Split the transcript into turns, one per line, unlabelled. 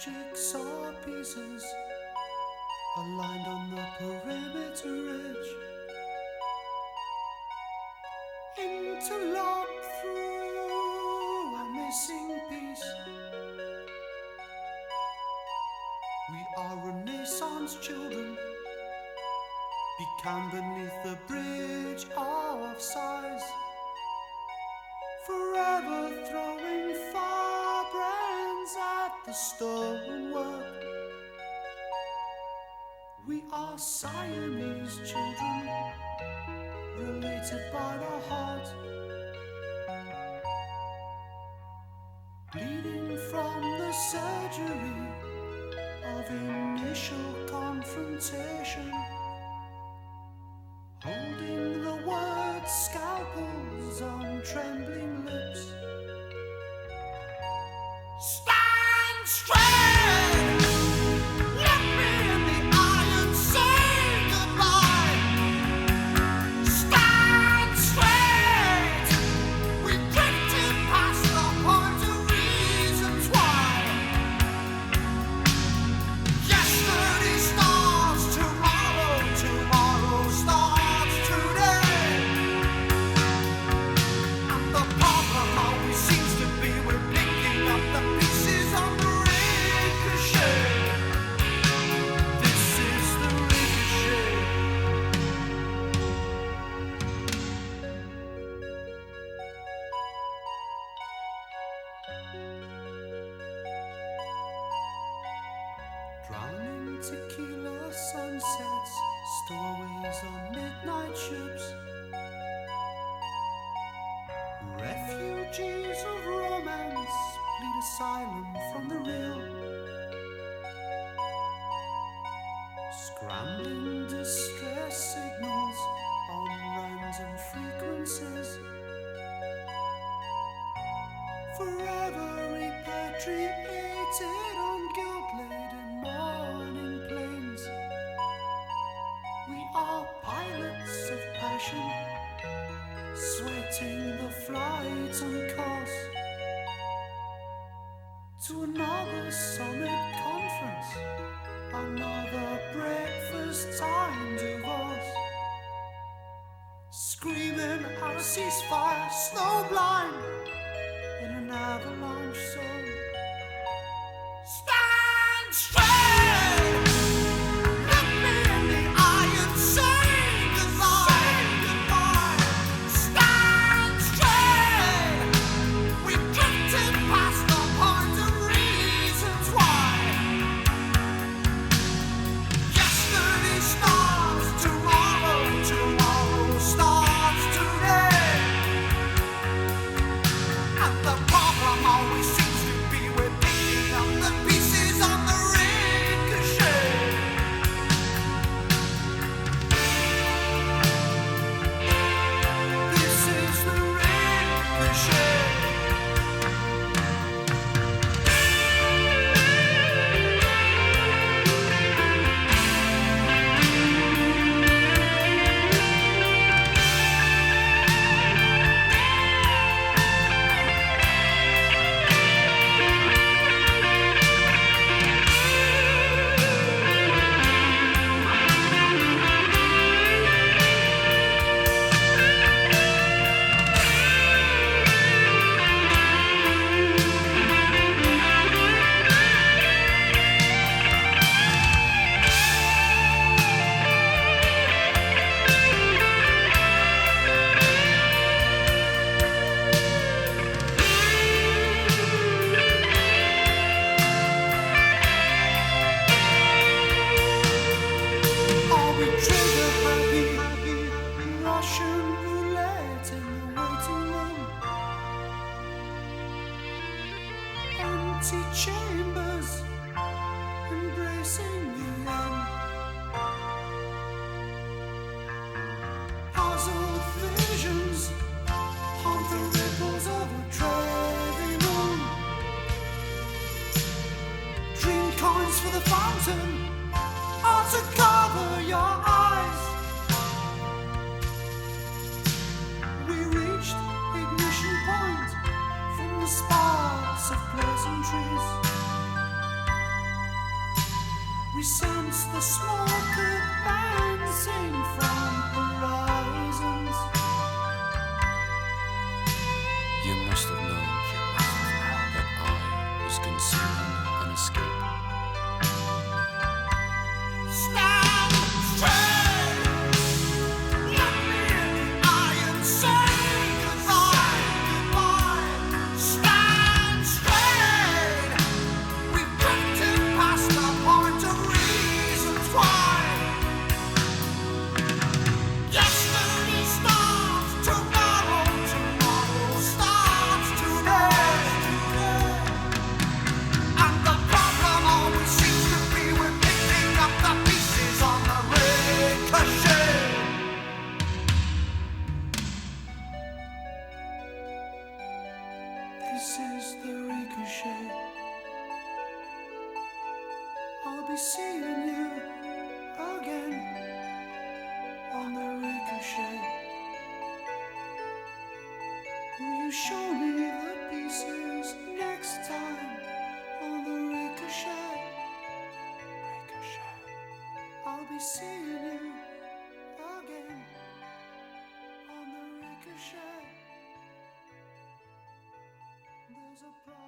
Jigsaw pieces aligned on the perimeter edge, interlocked through a missing piece. We are Renaissance children, become beneath the bridge of size, forever throwing firebrands at the stonework. We are Siamese children, related by the heart, bleeding from the surgery of initial confrontation, holding the word scalpels on trembling lips. Stand straight! Look me in the eye and say goodbye. Stand straight! We drifted past the point of reasons why. Yesterday starts tomorrow, tomorrow starts today. And the problem always seems to be we're picking up the pieces on the ricochet. This is the ricochet. Drowning tequila sunsets, stowaways on midnight ships, refugees of romance plead asylum from the real, scrambling distress signals on random frequencies, forever repatriated on guilt-laden morning planes. We are pilots of passion, sweating the flight on course to another summit conference, another breakfast time divorce, screaming out a ceasefire, snowblind in an avalanche zone. Stand straight! Look me in the eye and say goodbye. Stand straight! We drifted past the point of reasons why. Yesterday starts tomorrow, tomorrow starts today. And the problem always seems to be we're picking up the pieces on the ricochet. This is the ricochet. Are we trigger happy, Russian roulette in the waiting room? Empty chambers, embracing the end. Puzzled visions haunt the ripples of a Trevi moon. Dream coins for the fountain, or to cover your eyes. We reached ignition point from the sparks of pleasantries. We sense the smoke advancing from horizons.
You must have known that I was concealing an escape.
Stand straight, look me in the eye and say goodbye, goodbye. Stand straight, we've drifted past the point of reasons why. Yesterday starts tomorrow, tomorrow starts today. And the problem always seems to be we're picking up the pieces on the ricochet. This is the ricochet. I'll be seeing you again on the ricochet. Will you show me the pieces next time on the ricochet? Ricochet. I'll be seeing you again on the ricochet. There's a problem.